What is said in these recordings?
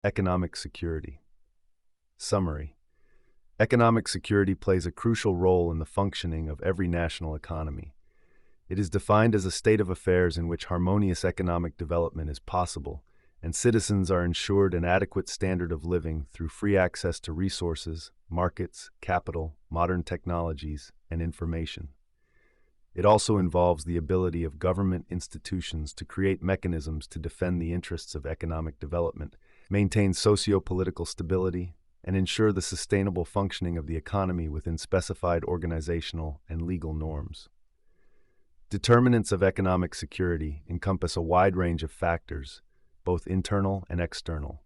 Economic security. Summary. Economic security plays a crucial role in the functioning of every national economy. It is defined as a state of affairs in which harmonious economic development is possible, and citizens are ensured an adequate standard of living through free access to resources, markets, capital, modern technologies, and information. It also involves the ability of government institutions to create mechanisms to defend the interests of economic development, maintain socio-political stability, and ensure the sustainable functioning of the economy within specified organizational and legal norms. Determinants of economic security encompass a wide range of factors, both internal and external.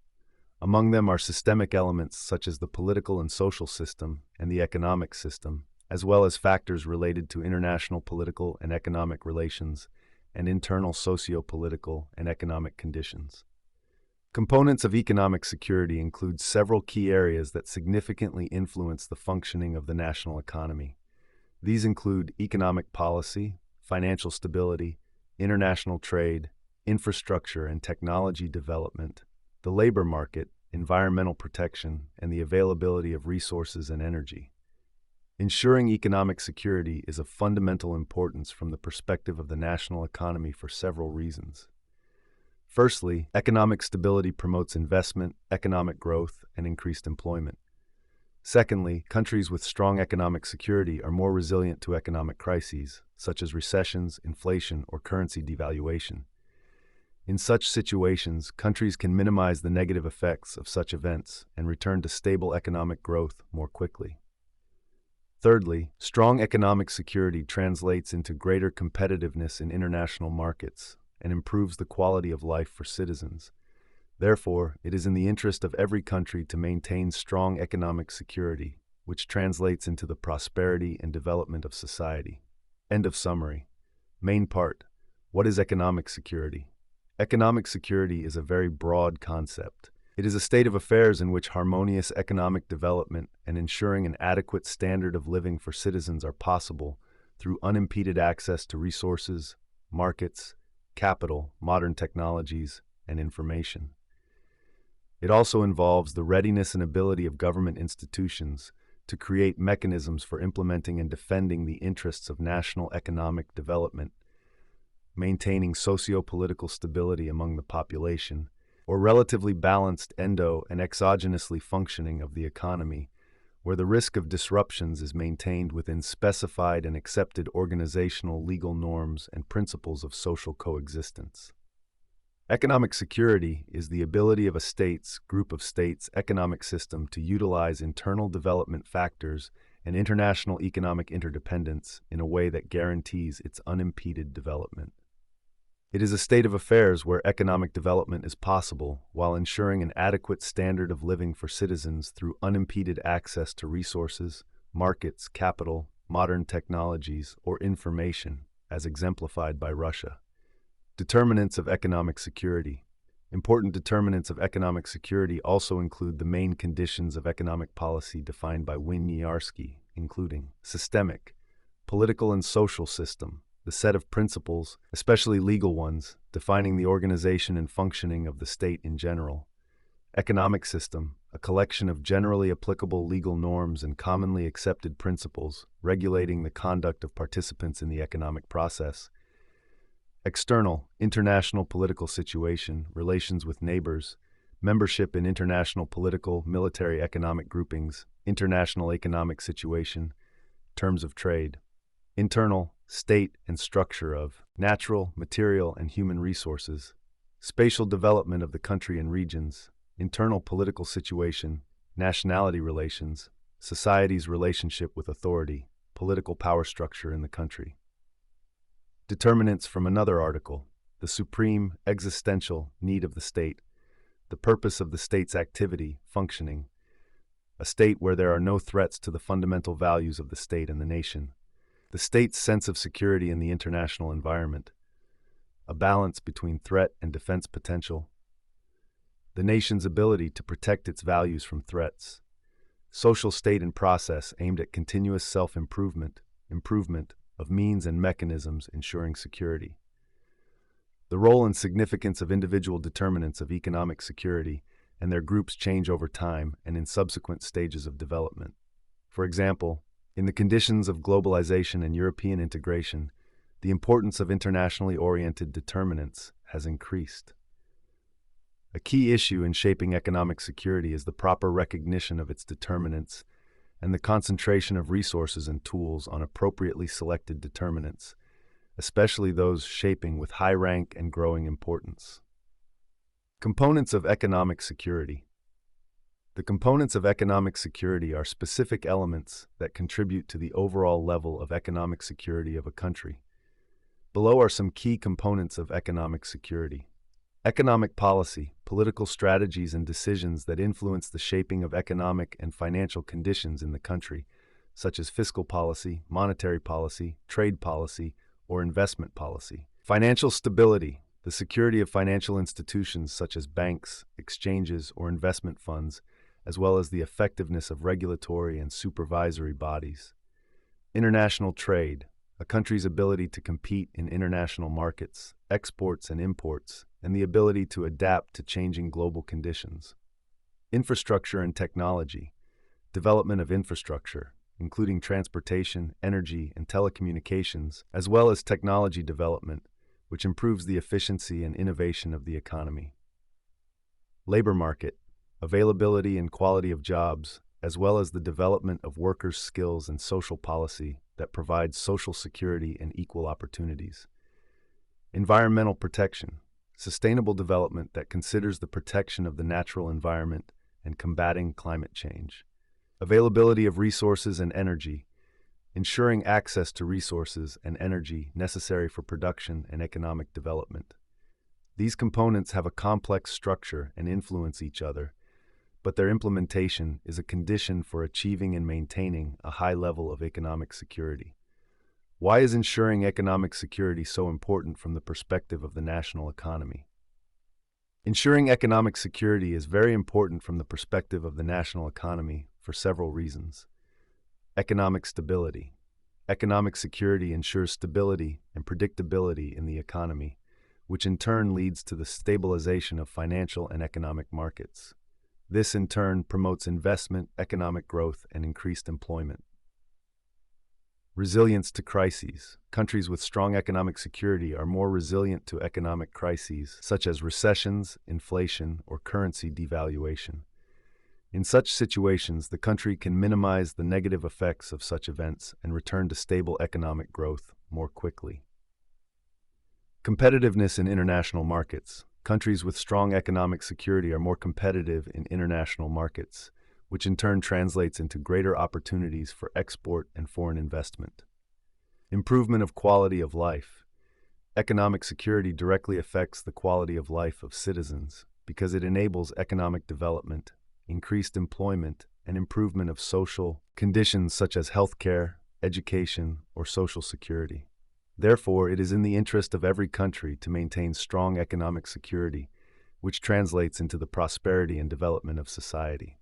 Among them are systemic elements such as the political and social system and the economic system, as well as factors related to international political and economic relations and internal socio-political and economic conditions. Components of economic security include several key areas that significantly influence the functioning of the national economy. These include economic policy, financial stability, international trade, infrastructure and technology development, the labor market, environmental protection, and the availability of resources and energy. Ensuring economic security is of fundamental importance from the perspective of the national economy for several reasons. Firstly, economic stability promotes investment, economic growth, and increased employment. Secondly, countries with strong economic security are more resilient to economic crises, such as recessions, inflation, or currency devaluation. In such situations, countries can minimize the negative effects of such events and return to stable economic growth more quickly. Thirdly, strong economic security translates into greater competitiveness in international markets and improves the quality of life for citizens. Therefore, it is in the interest of every country to maintain strong economic security, which translates into the prosperity and development of society. End of summary. Main part. What is economic security? Economic security is a very broad concept. It is a state of affairs in which harmonious economic development and ensuring an adequate standard of living for citizens are possible through unimpeded access to resources, markets, capital, modern technologies, and information. It also involves the readiness and ability of government institutions to create mechanisms for implementing and defending the interests of national economic development, maintaining socio-political stability among the population, or relatively balanced endo- and exogenously functioning of the economy, where the risk of disruptions is maintained within specified and accepted organizational legal norms and principles of social coexistence. Economic security is the ability of a state's, group of states, economic system to utilize internal development factors and international economic interdependence in a way that guarantees its unimpeded development. It is a state of affairs where economic development is possible while ensuring an adequate standard of living for citizens through unimpeded access to resources, markets, capital, modern technologies, or information, as exemplified by Russia. Determinants of economic security. Important determinants of economic security also include the main conditions of economic policy defined by Winiarski, including systemic, political and social system, the set of principles, especially legal ones, defining the organization and functioning of the state in general. Economic system, a collection of generally applicable legal norms and commonly accepted principles regulating the conduct of participants in the economic process. External, international political situation, relations with neighbors, membership in international political, military economic groupings, international economic situation, terms of trade. Internal, state and structure of natural, material, and human resources, spatial development of the country and regions, internal political situation, nationality relations, society's relationship with authority, political power structure in the country. Determinants from another article, the supreme, existential need of the state, the purpose of the state's activity, functioning, a state where there are no threats to the fundamental values of the state and the nation, the state's sense of security in the international environment, a balance between threat and defense potential, the nation's ability to protect its values from threats, social state and process aimed at continuous self-improvement, improvement of means and mechanisms ensuring security. The role and significance of individual determinants of economic security and their groups change over time and in subsequent stages of development. For example, in the conditions of globalization and European integration, the importance of internationally oriented determinants has increased. A key issue in shaping economic security is the proper recognition of its determinants and the concentration of resources and tools on appropriately selected determinants, especially those shaping with high rank and growing importance. Components of economic security. The components of economic security are specific elements that contribute to the overall level of economic security of a country. Below are some key components of economic security. Economic policy, political strategies and decisions that influence the shaping of economic and financial conditions in the country, such as fiscal policy, monetary policy, trade policy, or investment policy. Financial stability, the security of financial institutions such as banks, exchanges, or investment funds, as well as the effectiveness of regulatory and supervisory bodies. International trade, a country's ability to compete in international markets, exports and imports, and the ability to adapt to changing global conditions. Infrastructure and technology, development of infrastructure, including transportation, energy, and telecommunications, as well as technology development, which improves the efficiency and innovation of the economy. Labor market, availability and quality of jobs, as well as the development of workers' skills and social policy that provides social security and equal opportunities. Environmental protection, sustainable development that considers the protection of the natural environment and combating climate change. Availability of resources and energy, ensuring access to resources and energy necessary for production and economic development. These components have a complex structure and influence each other, but their implementation is a condition for achieving and maintaining a high level of economic security. Why is ensuring economic security so important from the perspective of the national economy? Ensuring economic security is very important from the perspective of the national economy for several reasons. Economic stability. Economic security ensures stability and predictability in the economy, which in turn leads to the stabilization of financial and economic markets. This in turn promotes investment, economic growth, and increased employment. Resilience to crises. Countries with strong economic security are more resilient to economic crises, such as recessions, inflation, or currency devaluation. In such situations, the country can minimize the negative effects of such events and return to stable economic growth more quickly. Competitiveness in international markets. Countries with strong economic security are more competitive in international markets, which in turn translates into greater opportunities for export and foreign investment. Improvement of quality of life. Economic security directly affects the quality of life of citizens because it enables economic development, increased employment, and improvement of social conditions such as healthcare, education, or social security. Therefore, it is in the interest of every country to maintain strong economic security, which translates into the prosperity and development of society.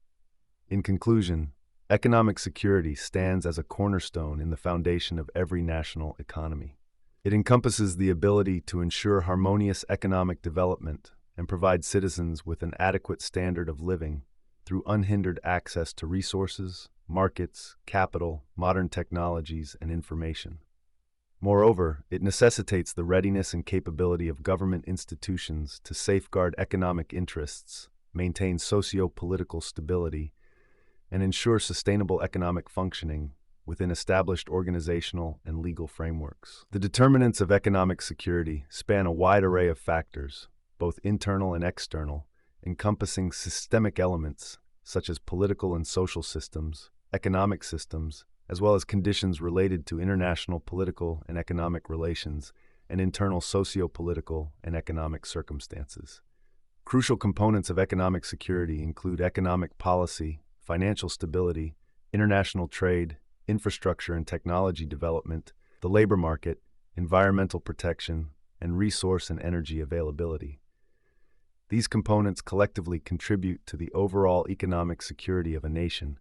In conclusion, economic security stands as a cornerstone in the foundation of every national economy. It encompasses the ability to ensure harmonious economic development and provide citizens with an adequate standard of living through unhindered access to resources, markets, capital, modern technologies, and information. Moreover, it necessitates the readiness and capability of government institutions to safeguard economic interests, maintain socio-political stability, and ensure sustainable economic functioning within established organizational and legal frameworks. The determinants of economic security span a wide array of factors, both internal and external, encompassing systemic elements such as political and social systems, economic systems, as well as conditions related to international political and economic relations and internal socio-political and economic circumstances. Crucial components of economic security include economic policy, financial stability, international trade, infrastructure and technology development, the labor market, environmental protection, and resource and energy availability. These components collectively contribute to the overall economic security of a nation,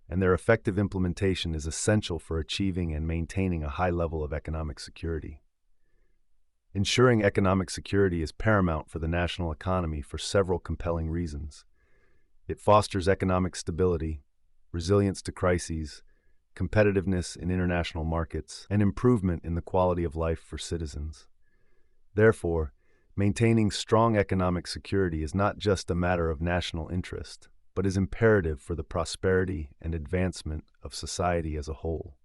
and their effective implementation is essential for achieving and maintaining a high level of economic security. Ensuring economic security is paramount for the national economy for several compelling reasons. It fosters economic stability, resilience to crises, competitiveness in international markets, and improvement in the quality of life for citizens. Therefore, maintaining strong economic security is not just a matter of national interest, but is imperative for the prosperity and advancement of society as a whole.